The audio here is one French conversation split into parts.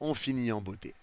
on finit en beauté.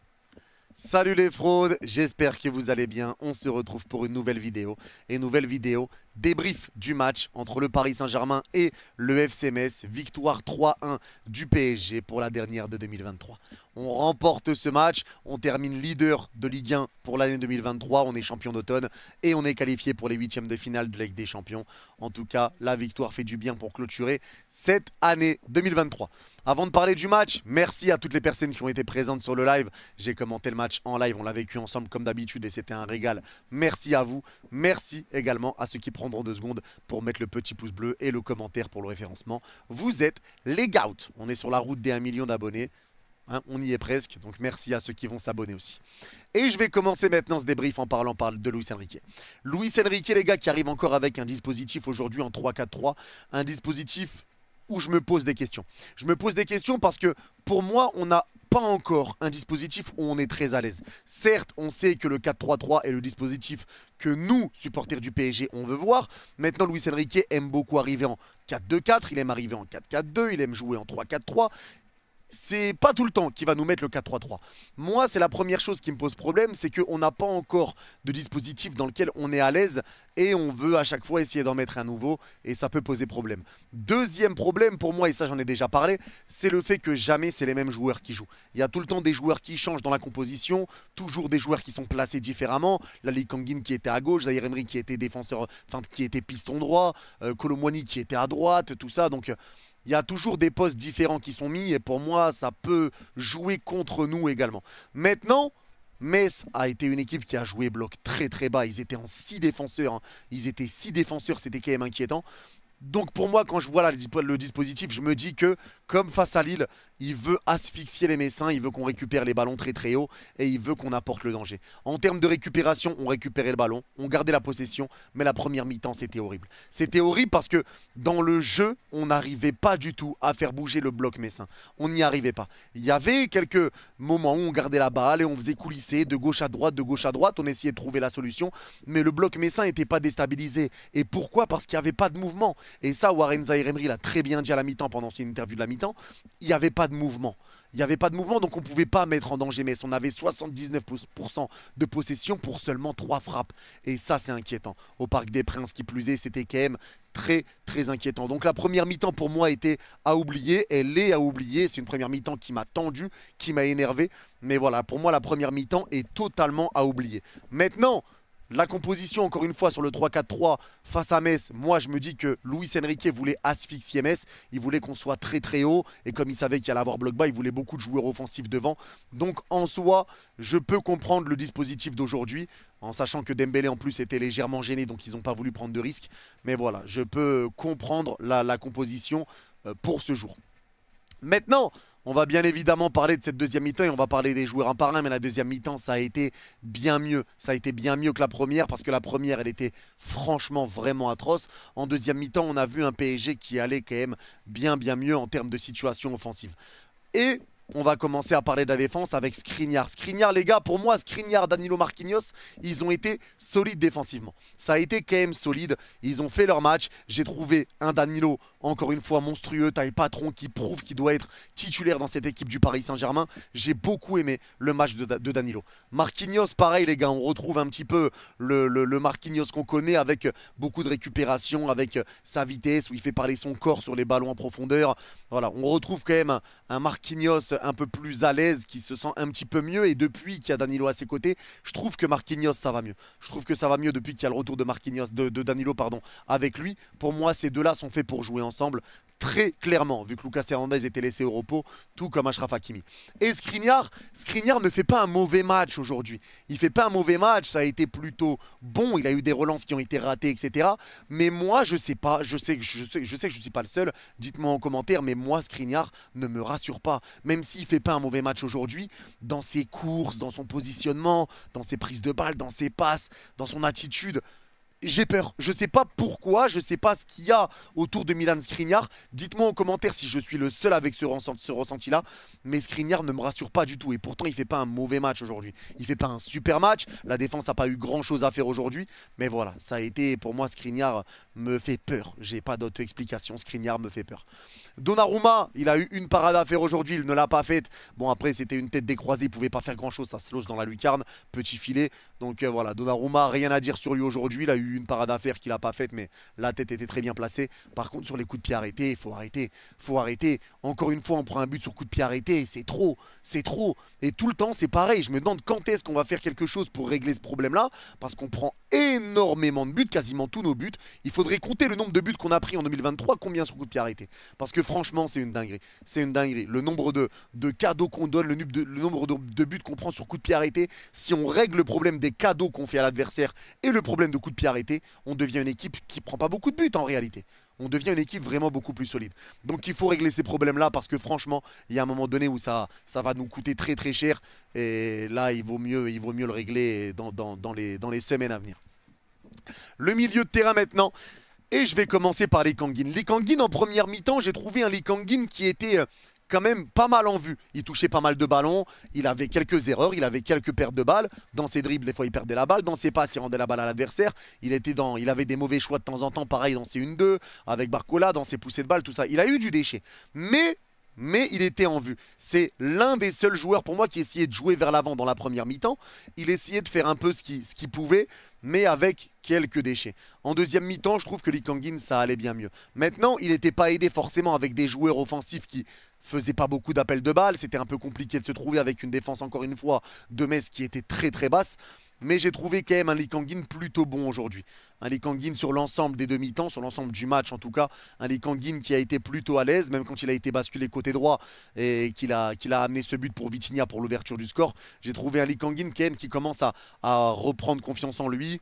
Salut les fraudes, j'espère que vous allez bien. On se retrouve pour une nouvelle vidéo. Et nouvelle vidéo, débrief du match entre le Paris Saint-Germain et le FC Metz. Victoire 3-1 du PSG pour la dernière de 2023. On remporte ce match, on termine leader de Ligue 1 pour l'année 2023. On est champion d'automne et on est qualifié pour les huitièmes de finale de la Ligue des Champions. En tout cas, la victoire fait du bien pour clôturer cette année 2023. Avant de parler du match, merci à toutes les personnes qui ont été présentes sur le live. J'ai commenté le match en live, on l'a vécu ensemble comme d'habitude et c'était un régal. Merci à vous. Merci également à ceux qui prendront 2 secondes pour mettre le petit pouce bleu et le commentaire pour le référencement. Vous êtes les GOAT. On est sur la route des 1 million d'abonnés. Hein, on y est presque, donc merci à ceux qui vont s'abonner aussi. Et je vais commencer maintenant ce débrief en parlant de Luis Enrique. Luis Enrique, les gars, qui arrive encore avec un dispositif aujourd'hui en 3-4-3. Un dispositif où je me pose des questions. Je me pose des questions parce que pour moi, on n'a pas encore un dispositif où on est très à l'aise. Certes, on sait que le 4-3-3 est le dispositif que nous, supporters du PSG, on veut voir. Maintenant, Luis Enrique aime beaucoup arriver en 4-2-4, il aime arriver en 4-4-2, il aime jouer en 3-4-3. C'est pas tout le temps qu'il va nous mettre le 4-3-3. Moi, c'est la première chose qui me pose problème, c'est qu'on n'a pas encore de dispositif dans lequel on est à l'aise et on veut à chaque fois essayer d'en mettre un nouveau et ça peut poser problème. Deuxième problème pour moi, et ça j'en ai déjà parlé, c'est le fait que jamais c'est les mêmes joueurs qui jouent. Il y a tout le temps des joueurs qui changent dans la composition, toujours des joueurs qui sont placés différemment. Lali Kangin qui était à gauche, Zahir Emery qui était défenseur, enfin qui était piston droit, Kolo Muani qui était à droite, tout ça. Donc il y a toujours des postes différents qui sont mis et pour moi, ça peut jouer contre nous également. Maintenant, Metz a été une équipe qui a joué bloc très très bas. Ils étaient en 6 défenseurs. Hein. Ils étaient 6 défenseurs, c'était quand même inquiétant. Donc pour moi, quand je vois le dispositif, je me dis que, comme face à Lille, il veut asphyxier les Messins, il veut qu'on récupère les ballons très très haut et il veut qu'on apporte le danger. En termes de récupération, on récupérait le ballon, on gardait la possession, mais la première mi-temps, c'était horrible. C'était horrible parce que dans le jeu, on n'arrivait pas du tout à faire bouger le bloc messin. On n'y arrivait pas. Il y avait quelques moments où on gardait la balle et on faisait coulisser de gauche à droite, on essayait de trouver la solution, mais le bloc messin n'était pas déstabilisé. Et pourquoi? Parce qu'il n'y avait pas de mouvement. Et ça, Warren Zahir Emery l'a très bien dit à la mi-temps pendant son interview de la mi-temps, il n'y avait pas de mouvement. Il n'y avait pas de mouvement, donc on ne pouvait pas mettre en danger Metz. On avait 79% de possession pour seulement 3 frappes. Et ça, c'est inquiétant. Au Parc des Princes, qui plus est, c'était quand même très, très inquiétant. Donc la première mi-temps, pour moi, était à oublier. Elle est à oublier. C'est une première mi-temps qui m'a tendu, qui m'a énervé. Mais voilà, pour moi, la première mi-temps est totalement à oublier. Maintenant, la composition, encore une fois, sur le 3-4-3 face à Metz, moi je me dis que Luis Enrique voulait asphyxier Metz. Il voulait qu'on soit très très haut. Et comme il savait qu'il allait avoir bloc bas, il voulait beaucoup de joueurs offensifs devant. Donc en soi, je peux comprendre le dispositif d'aujourd'hui. En sachant que Dembélé en plus était légèrement gêné, donc ils n'ont pas voulu prendre de risques. Mais voilà, je peux comprendre la composition pour ce jour. Maintenant, on va bien évidemment parler de cette deuxième mi-temps et on va parler des joueurs un par un, mais la deuxième mi-temps, ça a été bien mieux. Ça a été bien mieux que la première parce que la première, elle était franchement vraiment atroce. En deuxième mi-temps, on a vu un PSG qui allait quand même bien mieux en termes de situation offensive. Et on va commencer à parler de la défense avec Skriniar. Skriniar, les gars, pour moi, Skriniar, Danilo, Marquinhos, ils ont été solides défensivement. Ça a été quand même solide. Ils ont fait leur match. J'ai trouvé un Danilo, encore une fois, monstrueux, taille patron, qui prouve qu'il doit être titulaire dans cette équipe du Paris Saint-Germain. J'ai beaucoup aimé le match de Danilo. Marquinhos, pareil, les gars, on retrouve un petit peu le Marquinhos qu'on connaît avec beaucoup de récupération, avec sa vitesse, où il fait parler son corps sur les ballons en profondeur. Voilà, on retrouve quand même un Marquinhos un peu plus à l'aise, qui se sent un petit peu mieux. Et depuis qu'il y a Danilo à ses côtés, je trouve que Marquinhos, ça va mieux. Je trouve que ça va mieux depuis qu'il y a le retour de Marquinhos, de Danilo, pardon, avec lui. Pour moi, ces deux-là sont faits pour jouer ensemble. Très clairement, vu que Lucas Hernandez était laissé au repos, tout comme Achraf Hakimi. Et Skriniar ne fait pas un mauvais match aujourd'hui. Il fait pas un mauvais match, ça a été plutôt bon. Il a eu des relances qui ont été ratées, etc. Mais moi, je sais pas, je sais que je ne suis pas le seul. Dites-moi en commentaire, mais moi, Skriniar ne me rassure pas. Même s'il fait pas un mauvais match aujourd'hui, dans ses courses, dans son positionnement, dans ses prises de balles, dans ses passes, dans son attitude, j'ai peur. Je sais pas pourquoi, je sais pas ce qu'il y a autour de Milan Skriniar. Dites-moi en commentaire si je suis le seul avec ce ressenti-là. Mais Skriniar ne me rassure pas du tout. Et pourtant, il fait pas un mauvais match aujourd'hui. Il fait pas un super match. La défense n'a pas eu grand-chose à faire aujourd'hui. Mais voilà, ça a été, pour moi, Skriniar me fait peur. J'ai pas d'autre explication. Skriniar me fait peur. Donnarumma, il a eu une parade à faire aujourd'hui. Il ne l'a pas faite. Bon, après, c'était une tête décroisée. Il pouvait pas faire grand-chose. Ça se loge dans la lucarne. Petit filet. Donc voilà, Donnarumma, rien à dire sur lui aujourd'hui. Il a eu une parade à faire qu'il n'a pas faite, mais la tête était très bien placée. Par contre, sur les coups de pied arrêtés, il faut arrêter. Faut arrêter. Encore une fois, on prend un but sur coup de pied arrêté. C'est trop. C'est trop. Et tout le temps, c'est pareil. Je me demande quand est-ce qu'on va faire quelque chose pour régler ce problème-là. Parce qu'on prend énormément de buts, quasiment tous nos buts. Il faudrait compter le nombre de buts qu'on a pris en 2023, combien sur coup de pied arrêté. Parce que franchement, c'est une dinguerie. C'est une dinguerie. Le nombre de cadeaux qu'on donne, le nombre de buts qu'on prend sur coup de pied arrêté, si on règle le problème des cadeaux qu'on fait à l'adversaire et le problème de coup de pied arrêté, on devient une équipe qui prend pas beaucoup de buts en réalité. On devient une équipe vraiment beaucoup plus solide. Donc il faut régler ces problèmes-là parce que franchement, il y a un moment donné où ça va nous coûter très très cher. Et là, il vaut mieux le régler dans les semaines à venir. Le milieu de terrain maintenant. Et je vais commencer par Lee Kangin. Lee Kangin en première mi-temps, j'ai trouvé un Lee Kangin qui était quand même pas mal en vue. Il touchait pas mal de ballons, il avait quelques erreurs, il avait quelques pertes de balles. Dans ses dribbles, des fois il perdait la balle. Dans ses passes, il rendait la balle à l'adversaire. Il avait des mauvais choix de temps en temps, pareil dans ses 1-2, avec Barcola, dans ses poussées de balles, tout ça. Il a eu du déchet. Mais il était en vue. C'est l'un des seuls joueurs pour moi qui essayait de jouer vers l'avant dans la première mi-temps. Il essayait de faire un peu ce qu'il pouvait, mais avec quelques déchets. En deuxième mi-temps, je trouve que Lee Kangin, ça allait bien mieux. Maintenant, il n'était pas aidé forcément avec des joueurs offensifs qui faisait pas beaucoup d'appels de balles. C'était un peu compliqué de se trouver avec une défense, encore une fois, de Metz qui était très très basse. Mais j'ai trouvé quand même un Lee Kangin plutôt bon aujourd'hui. Un Lee Kangin sur l'ensemble des demi-temps, sur l'ensemble du match en tout cas. Un Lee Kangin qui a été plutôt à l'aise, même quand il a été basculé côté droit et qu'il a amené ce but pour Vitinha pour l'ouverture du score. J'ai trouvé un Lee Kangin quand même qui commence à reprendre confiance en lui.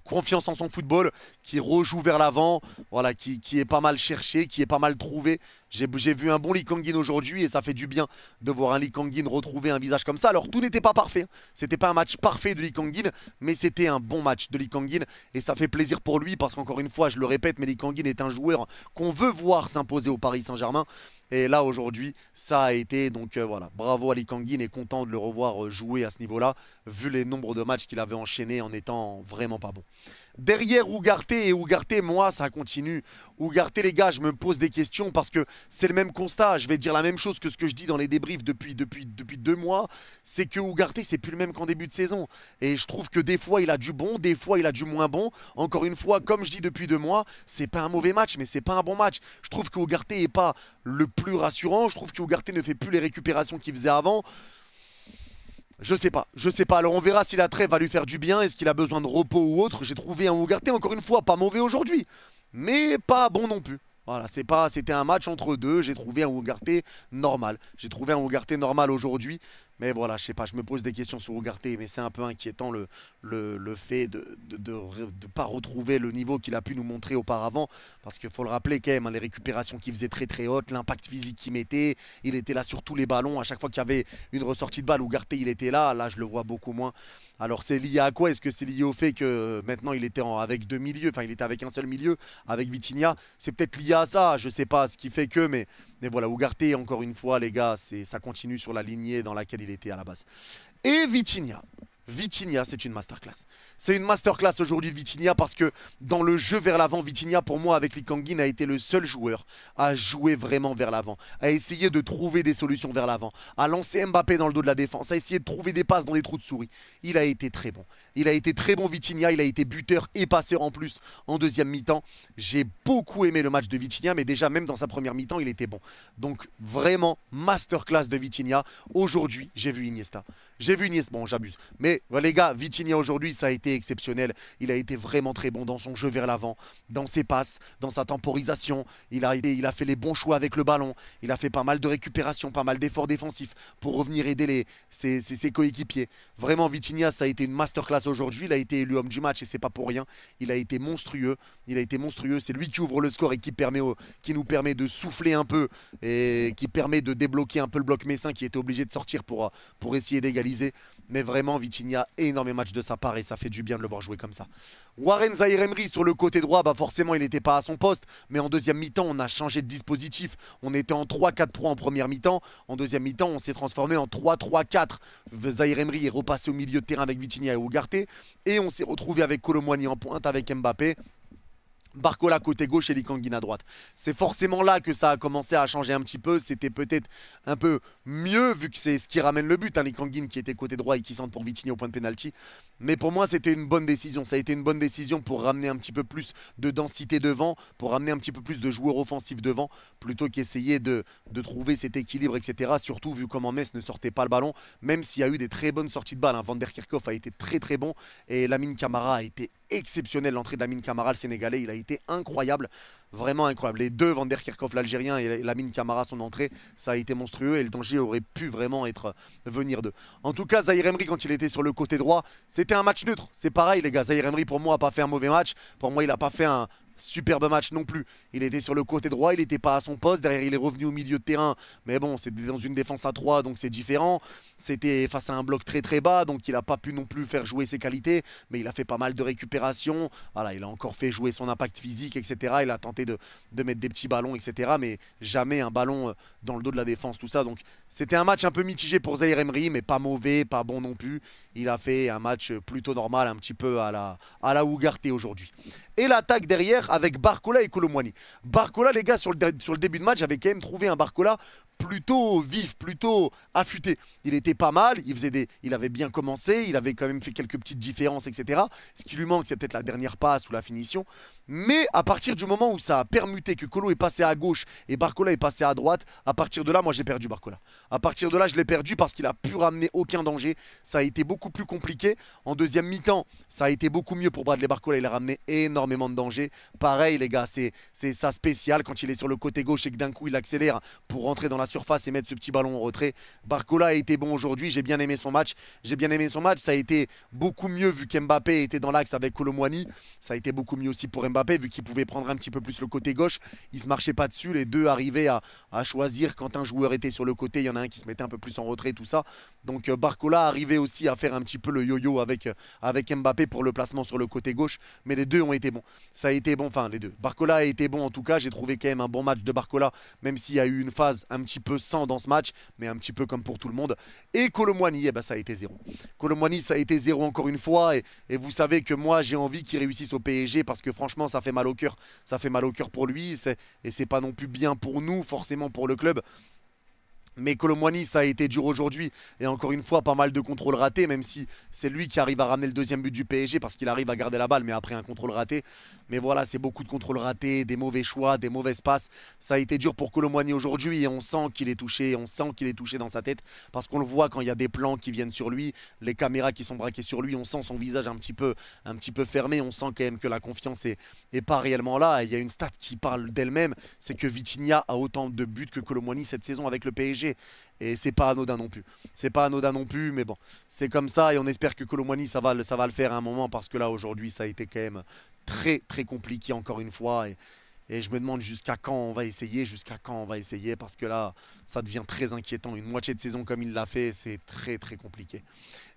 Confiance en son football, qui rejoue vers l'avant, voilà, qui est pas mal cherché, qui est pas mal trouvé. J'ai vu un bon Lee Kangin aujourd'hui et ça fait du bien de voir un Lee Kangin retrouver un visage comme ça. Alors tout n'était pas parfait, c'était pas un match parfait de Lee Kangin, mais c'était un bon match de Lee Kangin et ça fait plaisir pour lui parce qu'encore une fois, je le répète, mais Lee Kangin est un joueur qu'on veut voir s'imposer au Paris Saint-Germain. Et là aujourd'hui, ça a été, donc voilà, bravo à Lee Kangin et content de le revoir jouer à ce niveau-là, vu les nombres de matchs qu'il avait enchaînés en étant vraiment pas bon. Derrière Ugarte et Ugarte, moi ça continue. Ugarte les gars, je me pose des questions parce que c'est le même constat. Je vais dire la même chose que ce que je dis dans les débriefs depuis 2 mois. C'est que Ugarte c'est plus le même qu'en début de saison. Et je trouve que des fois il a du bon, des fois il a du moins bon. Encore une fois, comme je dis depuis 2 mois, c'est pas un mauvais match mais c'est pas un bon match. Je trouve que Ugarte est pas le plus rassurant. Je trouve que Ugarte ne fait plus les récupérations qu'il faisait avant. Je sais pas. Alors on verra si la trêve va lui faire du bien. Est-ce qu'il a besoin de repos ou autre. J'ai trouvé un Ugarte, encore une fois, pas mauvais aujourd'hui. Mais pas bon non plus. Voilà, c'était un match entre deux. J'ai trouvé un Ugarte normal. J'ai trouvé un Ugarte normal aujourd'hui. Mais voilà, je sais pas, je me pose des questions sur Ugarte, mais c'est un peu inquiétant le fait de pas retrouver le niveau qu'il a pu nous montrer auparavant. Parce qu'il faut le rappeler quand même, hein, les récupérations qu'il faisait très très hautes, l'impact physique qu'il mettait, il était là sur tous les ballons. À chaque fois qu'il y avait une ressortie de balle, Ugarte il était là. Là, je le vois beaucoup moins. Alors c'est lié à quoi? Est-ce que c'est lié au fait que maintenant il était avec 2 milieux, enfin il était avec un seul milieu, avec Vitinha? C'est peut-être lié à ça, je sais pas ce qui fait que, mais voilà, Ugarte, encore une fois, les gars, ça continue sur la lignée dans laquelle il était à la base. Et Vitinha. Vitinha, c'est une masterclass. C'est une masterclass aujourd'hui de Vitinha parce que dans le jeu vers l'avant, Vitinha, pour moi, avec Lee Kangin, a été le seul joueur à jouer vraiment vers l'avant, à essayer de trouver des solutions vers l'avant, à lancer Mbappé dans le dos de la défense, à essayer de trouver des passes dans des trous de souris. Il a été très bon. Il a été très bon, Vitinha. Il a été buteur et passeur en plus en deuxième mi-temps. J'ai beaucoup aimé le match de Vitinha, mais déjà, même dans sa première mi-temps, il était bon. Donc, vraiment, masterclass de Vitinha. Aujourd'hui, j'ai vu Iniesta. Bon, j'abuse. Mais les gars, Vitinha aujourd'hui, ça a été exceptionnel. Il a été vraiment très bon dans son jeu vers l'avant, dans ses passes, dans sa temporisation. Il a fait les bons choix avec le ballon. Il a fait pas mal de récupérations, pas mal d'efforts défensifs pour revenir aider ses coéquipiers. Vraiment, Vitinha, ça a été une masterclass aujourd'hui. Il a été élu homme du match et c'est pas pour rien. Il a été monstrueux. C'est lui qui ouvre le score et qui nous permet de souffler un peu et qui permet de débloquer un peu le bloc messin qui était obligé de sortir pour essayer d'égaliser. égaliser. Mais vraiment, Vitinha, énorme match de sa part et ça fait du bien de le voir jouer comme ça. Warren Zaïre-Emery sur le côté droit, bah forcément il n'était pas à son poste. Mais en deuxième mi-temps, on a changé de dispositif. On était en 3-4-3 en première mi-temps. En deuxième mi-temps, on s'est transformé en 3-3-4. Zaïre-Emery est repassé au milieu de terrain avec Vitinha et Ugarte. Et on s'est retrouvé avec Kolo Muani en pointe avec Mbappé. Barcola côté gauche et Lee Kang-in à droite. C'est forcément là que ça a commencé à changer un petit peu. C'était peut-être un peu mieux vu que c'est ce qui ramène le but. Lee Kang-in qui était côté droit et qui centre pour Vitinha au point de pénalty. Mais pour moi, c'était une bonne décision. Ça a été une bonne décision pour ramener un petit peu plus de densité devant, pour ramener un petit peu plus de joueurs offensifs devant, plutôt qu'essayer de trouver cet équilibre, etc. Surtout vu comment Metz ne sortait pas le ballon, même s'il y a eu des très bonnes sorties de balle. Van der Kerkhoff a été très très bon et Lamine Camara a été exceptionnel. L'entrée de Lamine Camara, le Sénégalais, il a été incroyable. Vraiment incroyable. Les deux, Van der Kerkhoff, l'Algérien, et Lamine Camara, son entrée, ça a été monstrueux et le danger aurait pu vraiment venir d'eux. En tout cas, Zaïre-Emery, quand il était sur le côté droit, c'était un match neutre. C'est pareil, les gars. Zaïre-Emery, pour moi, n'a pas fait un mauvais match. Pour moi, il n'a pas fait un superbe match non plus. Il était sur le côté droit, il n'était pas à son poste. Derrière, il est revenu au milieu de terrain. Mais bon, c'était dans une défense à 3, donc c'est différent. C'était face à un bloc très très bas, donc il n'a pas pu non plus faire jouer ses qualités. Mais il a fait pas mal de récupération. Voilà, il a encore fait jouer son impact physique, etc. Il a tenté de mettre des petits ballons, etc. Mais jamais un ballon dans le dos de la défense, tout ça. Donc c'était un match un peu mitigé pour Zaïre-Emery, mais pas mauvais, pas bon non plus. Il a fait un match plutôt normal, un petit peu à la Ugarte aujourd'hui. Et l'attaque derrière avec Barcola et Kolo Muani. Barcola, les gars, sur le début de match, j'avais quand même trouvé un Barcola plutôt vif, plutôt affûté. Il était pas mal, il avait bien commencé, il avait quand même fait quelques petites différences, etc. Ce qui lui manque, c'est peut-être la dernière passe ou la finition. Mais à partir du moment où ça a permuté que Kolo est passé à gauche et Barcola est passé à droite, à partir de là, moi j'ai perdu Barcola. À partir de là, je l'ai perdu parce qu'il a pu ramener aucun danger. Ça a été beaucoup plus compliqué. En deuxième mi-temps, ça a été beaucoup mieux pour Bradley Barcola. Il a ramené énormément de danger. Pareil, les gars, c'est ça spécial quand il est sur le côté gauche et que d'un coup il accélère pour rentrer dans la surface et mettre ce petit ballon en retrait. Barcola a été bon aujourd'hui. J'ai bien aimé son match. Ça a été beaucoup mieux vu qu'Mbappé était dans l'axe avec Kolo Muani. Ça a été beaucoup mieux aussi pour Mbappé vu qu'il pouvait prendre un petit peu plus le côté gauche. Il se marchait pas dessus. Les deux arrivaient à choisir quand un joueur était sur le côté. Il y en a un qui se mettait un peu plus en retrait, tout ça. Donc Barcola arrivait aussi à faire un petit peu le yo-yo avec Mbappé pour le placement sur le côté gauche. Mais les deux ont été bons. Ça a été bon, enfin les deux. Barcola a été bon en tout cas. J'ai trouvé quand même un bon match de Barcola, même s'il y a eu une phase un petit peu sans dans ce match, mais un petit peu comme pour tout le monde. Et Kolo Muani, eh ben, ça a été zéro. Kolo Muani, ça a été zéro encore une fois. Et vous savez que moi, j'ai envie qu'il réussisse au PSG parce que franchement, ça fait mal au cœur. Ça fait mal au cœur pour lui. Et c'est pas non plus bien pour nous, forcément pour le club. Mais Kolo Muani, ça a été dur aujourd'hui. Et encore une fois, pas mal de contrôles ratés, même si c'est lui qui arrive à ramener le deuxième but du PSG parce qu'il arrive à garder la balle, mais après un contrôle raté. Mais voilà, c'est beaucoup de contrôles ratés, des mauvais choix, des mauvaises passes. Ça a été dur pour Kolo Muani aujourd'hui et on sent qu'il est touché. On sent qu'il est touché dans sa tête parce qu'on le voit quand il y a des plans qui viennent sur lui, les caméras qui sont braquées sur lui. On sent son visage un petit peu fermé. On sent quand même que la confiance est pas réellement là. Et il y a une stat qui parle d'elle-même, c'est que Vitinha a autant de buts que Kolo Muani cette saison avec le PSG. Et c'est pas anodin non plus. C'est pas anodin non plus, mais bon, c'est comme ça et on espère que Kolo Muani ça va le faire à un moment parce que là aujourd'hui ça a été quand même très très compliqué encore une fois et je me demande jusqu'à quand on va essayer, parce que là, ça devient très inquiétant. Une moitié de saison comme il l'a fait, c'est très très compliqué.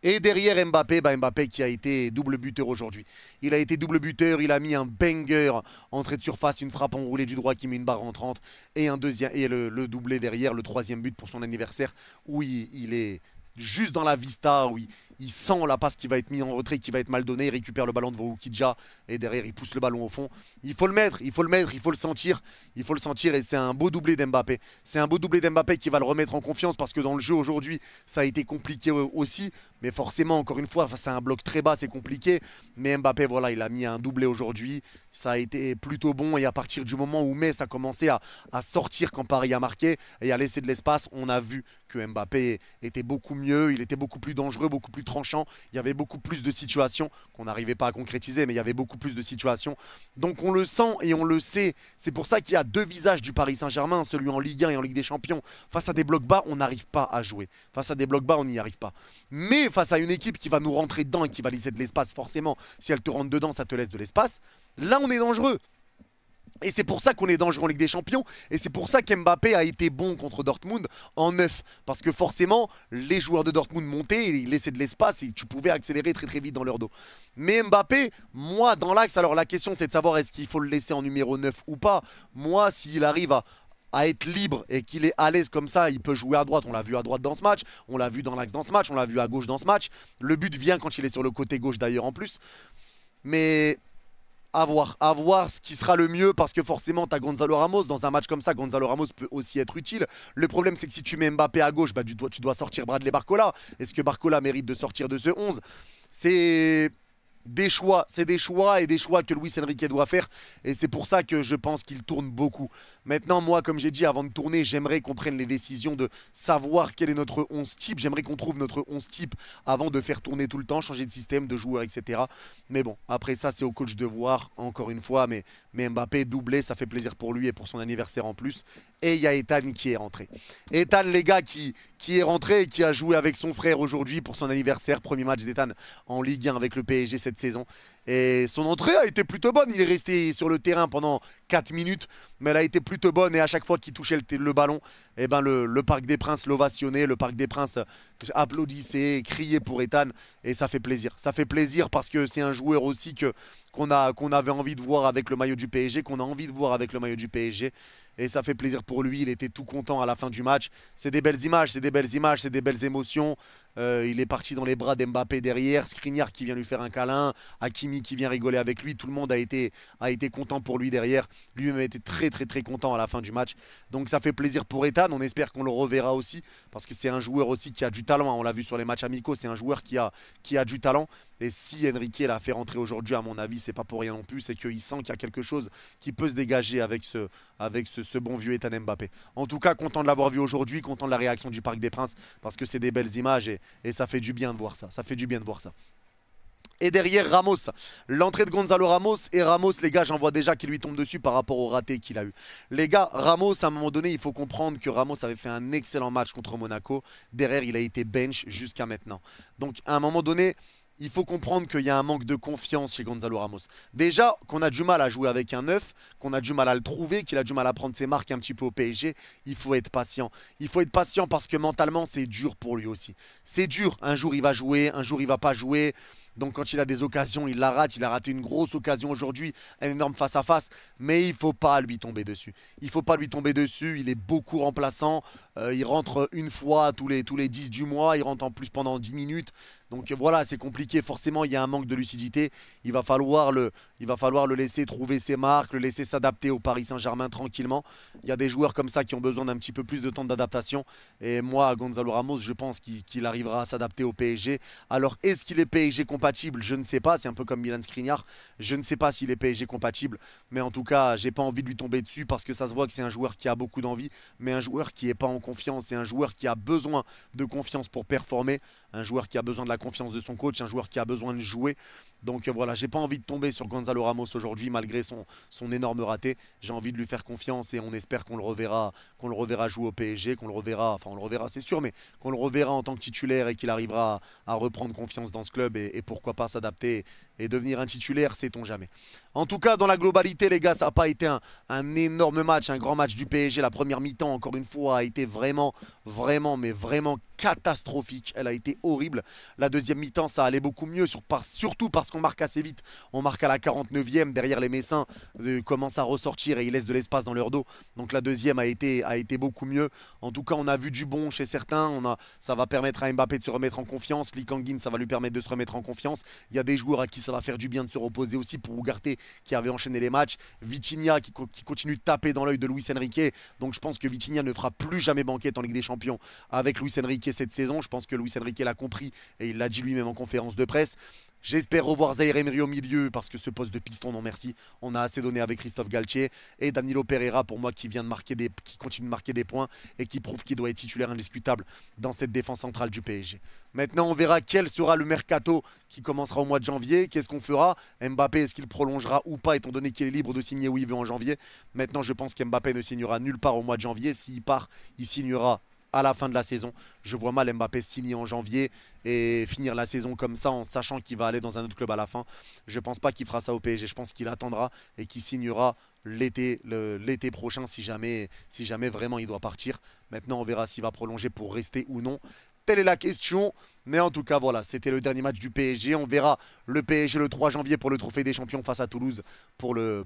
Et derrière Mbappé, Mbappé qui a été double buteur aujourd'hui. Il a été double buteur, il a mis un banger, entrée de surface, une frappe enroulée du droit qui met une barre entrante et un deuxième et le doublé derrière, le troisième but pour son anniversaire où il est juste dans la vista, où il sent la passe qui va être mise en retrait, qui va être mal donnée, il récupère le ballon devant Oukidja et derrière il pousse le ballon au fond. Il faut le mettre, il faut le sentir et c'est un beau doublé d'Mbappé. C'est un beau doublé d'Mbappé qui va le remettre en confiance parce que dans le jeu aujourd'hui ça a été compliqué aussi, mais forcément encore une fois face à un bloc très bas c'est compliqué, mais Mbappé voilà il a mis un doublé aujourd'hui, ça a été plutôt bon et à partir du moment où Metz a commencé à sortir quand Paris a marqué et à laisser de l'espace, on a vu que Mbappé était beaucoup mieux, il était beaucoup plus dangereux, beaucoup plus tranchant, il y avait beaucoup plus de situations qu'on n'arrivait pas à concrétiser, mais il y avait beaucoup plus de situations. Donc on le sent et on le sait. C'est pour ça qu'il y a deux visages du Paris Saint-Germain, celui en Ligue 1 et en Ligue des Champions. Face à des blocs bas, on n'arrive pas à jouer. Face à des blocs bas, on n'y arrive pas. Mais face à une équipe qui va nous rentrer dedans et qui va laisser de l'espace, forcément, si elle te rentre dedans, ça te laisse de l'espace. Là, on est dangereux. Et c'est pour ça qu'on est dangereux en Ligue des Champions. Et c'est pour ça qu'Mbappé a été bon contre Dortmund en 9. Parce que forcément, les joueurs de Dortmund montaient, ils laissaient de l'espace et tu pouvais accélérer très très vite dans leur dos. Mais Mbappé, moi, dans l'axe, alors la question c'est de savoir est-ce qu'il faut le laisser en numéro 9 ou pas. Moi, s'il arrive à être libre et qu'il est à l'aise comme ça, il peut jouer à droite. On l'a vu à droite dans ce match, on l'a vu dans l'axe dans ce match, on l'a vu à gauche dans ce match. Le but vient quand il est sur le côté gauche d'ailleurs en plus. Mais à voir ce qui sera le mieux parce que forcément tu as Gonzalo Ramos dans un match comme ça. Gonzalo Ramos peut aussi être utile. Le problème c'est que si tu mets Mbappé à gauche, bah, tu dois sortir Bradley Barcola. Est-ce que Barcola mérite de sortir de ce 11? C'est des choix, c'est des choix et des choix que Luis Enrique doit faire et c'est pour ça que je pense qu'il tourne beaucoup. Maintenant moi comme j'ai dit avant de tourner, j'aimerais qu'on prenne les décisions de savoir quel est notre 11 type. J'aimerais qu'on trouve notre 11 type avant de faire tourner tout le temps, changer de système, de joueurs, etc. Mais bon, après ça c'est au coach de voir encore une fois, mais Mbappé doublé, ça fait plaisir pour lui et pour son anniversaire en plus. Et il y a Ethan qui est rentré. Ethan les gars qui est rentré et qui a joué avec son frère aujourd'hui pour son anniversaire. Premier match d'Ethan en Ligue 1 avec le PSG cette saison. Et son entrée a été plutôt bonne. Il est resté sur le terrain pendant 4 minutes, mais elle a été plutôt bonne. Et à chaque fois qu'il touchait le ballon, eh ben le Parc des Princes l'ovationnait. Le Parc des Princes applaudissait, criait pour Ethan. Et ça fait plaisir. Ça fait plaisir parce que c'est un joueur aussi qu'on avait envie de voir avec le maillot du PSG, qu'on a envie de voir avec le maillot du PSG. Et ça fait plaisir pour lui, il était tout content à la fin du match. C'est des belles images, c'est des belles images, c'est des belles émotions. Il est parti dans les bras d'Mbappé derrière, Skriniar qui vient lui faire un câlin, Hakimi qui vient rigoler avec lui. Tout le monde a été content pour lui derrière. Lui-même a été très très très content à la fin du match. Donc ça fait plaisir pour Ethan, on espère qu'on le reverra aussi. Parce que c'est un joueur aussi qui a du talent, on l'a vu sur les matchs amicaux, c'est un joueur qui a du talent. Et si Enrique l'a fait rentrer aujourd'hui, à mon avis, c'est pas pour rien non plus, c'est qu'il sent qu'il y a quelque chose qui peut se dégager avec ce bon vieux Ethan Mbappé. En tout cas, content de l'avoir vu aujourd'hui, content de la réaction du Parc des Princes, parce que c'est des belles images et ça fait du bien de voir ça. Ça fait du bien de voir ça. Et derrière Ramos, l'entrée de Gonzalo Ramos. Et Ramos, les gars, j'en vois déjà qui lui tombe dessus par rapport au raté qu'il a eu. Les gars, Ramos, à un moment donné, il faut comprendre que Ramos avait fait un excellent match contre Monaco. Derrière, il a été bench jusqu'à maintenant. Donc, à un moment donné, il faut comprendre qu'il y a un manque de confiance chez Gonzalo Ramos. Déjà, qu'on a du mal à jouer avec un 9, qu'on a du mal à le trouver, qu'il a du mal à prendre ses marques un petit peu au PSG, il faut être patient. Il faut être patient parce que mentalement, c'est dur pour lui aussi. C'est dur. Un jour, il va jouer, un jour, il va pas jouer. Donc quand il a des occasions, il la rate. Il a raté une grosse occasion aujourd'hui, un énorme face-à-face. Mais il ne faut pas lui tomber dessus. Il ne faut pas lui tomber dessus. Il est beaucoup remplaçant. Il rentre une fois tous les 10 du mois. Il rentre en plus pendant 10 minutes. Donc voilà, c'est compliqué. Forcément, il y a un manque de lucidité. Il va falloir le laisser trouver ses marques, le laisser s'adapter au Paris Saint-Germain tranquillement. Il y a des joueurs comme ça qui ont besoin d'un petit peu plus de temps d'adaptation. Et moi, Gonzalo Ramos, je pense qu'il arrivera à s'adapter au PSG. Alors, est-ce qu'il est PSG compatible? Je ne sais pas. C'est un peu comme Milan Skriniar. Je ne sais pas s'il est PSG compatible. Mais en tout cas, j'ai pas envie de lui tomber dessus parce que ça se voit que c'est un joueur qui a beaucoup d'envie, mais un joueur qui n'est pas en confiance. C'est un joueur qui a besoin de confiance pour performer. Un joueur qui a besoin de la confiance de son coach, un joueur qui a besoin de jouer. Donc voilà, j'ai pas envie de tomber sur Gonzalo Ramos aujourd'hui malgré son énorme raté. J'ai envie de lui faire confiance et on espère qu'on le reverra jouer au PSG, qu'on le reverra, enfin on le reverra c'est sûr, mais qu'on le reverra en tant que titulaire et qu'il arrivera à reprendre confiance dans ce club et pourquoi pas s'adapter et devenir un titulaire, sait-on jamais. En tout cas, dans la globalité, les gars, ça n'a pas été un énorme match, un grand match du PSG. La première mi-temps, encore une fois, a été vraiment, mais vraiment catastrophique. Elle a été horrible. La deuxième mi-temps, ça allait beaucoup mieux, surtout parce qu'on marque assez vite. On marque à la 49e, derrière les Messins commencent à ressortir et ils laissent de l'espace dans leur dos. Donc la deuxième a été beaucoup mieux. En tout cas, on a vu du bon chez certains. Ça va permettre à Mbappé de se remettre en confiance. Lee Kang-in, ça va lui permettre de se remettre en confiance. Il y a des joueurs à qui ça va faire du bien de se reposer aussi, pour Ugarte qui avait enchaîné les matchs. Vitinha qui continue de taper dans l'œil de Luis Enrique. Donc je pense que Vitinha ne fera plus jamais banquette en Ligue des Champions avec Luis Enrique cette saison. Je pense que Luis Enrique l'a compris et il l'a dit lui-même en conférence de presse. J'espère revoir Zaïre Emery au milieu parce que ce poste de piston, non merci. On a assez donné avec Christophe Galtier et Danilo Pereira pour moi qui continue de marquer des points et qui prouve qu'il doit être titulaire indiscutable dans cette défense centrale du PSG. Maintenant, on verra quel sera le mercato qui commencera au mois de janvier. Qu'est-ce qu'on fera? Mbappé, est-ce qu'il prolongera ou pas étant donné qu'il est libre de signer où il veut en janvier? Maintenant, je pense qu'Mbappé ne signera nulle part au mois de janvier. S'il part, il signera à la fin de la saison. Je vois mal Mbappé signer en janvier et finir la saison comme ça en sachant qu'il va aller dans un autre club à la fin. Je pense pas qu'il fera ça au PSG. Je pense qu'il attendra et qu'il signera l'été prochain si jamais vraiment il doit partir. Maintenant, on verra s'il va prolonger pour rester ou non. Telle est la question. Mais en tout cas, voilà, c'était le dernier match du PSG. On verra le PSG le 3 janvier pour le Trophée des Champions face à Toulouse pour le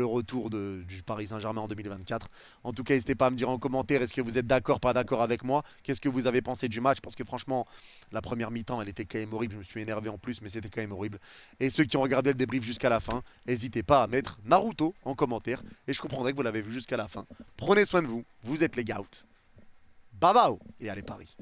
retour du Paris Saint-Germain en 2024. En tout cas, n'hésitez pas à me dire en commentaire, est-ce que vous êtes d'accord, pas d'accord avec moi? Qu'est-ce que vous avez pensé du match? Parce que franchement, la première mi-temps, elle était quand même horrible. Je me suis énervé en plus, mais c'était quand même horrible. Et ceux qui ont regardé le débrief jusqu'à la fin, n'hésitez pas à mettre Naruto en commentaire. Et je comprendrai que vous l'avez vu jusqu'à la fin. Prenez soin de vous. Vous êtes les gouts. Bye bye et allez Paris.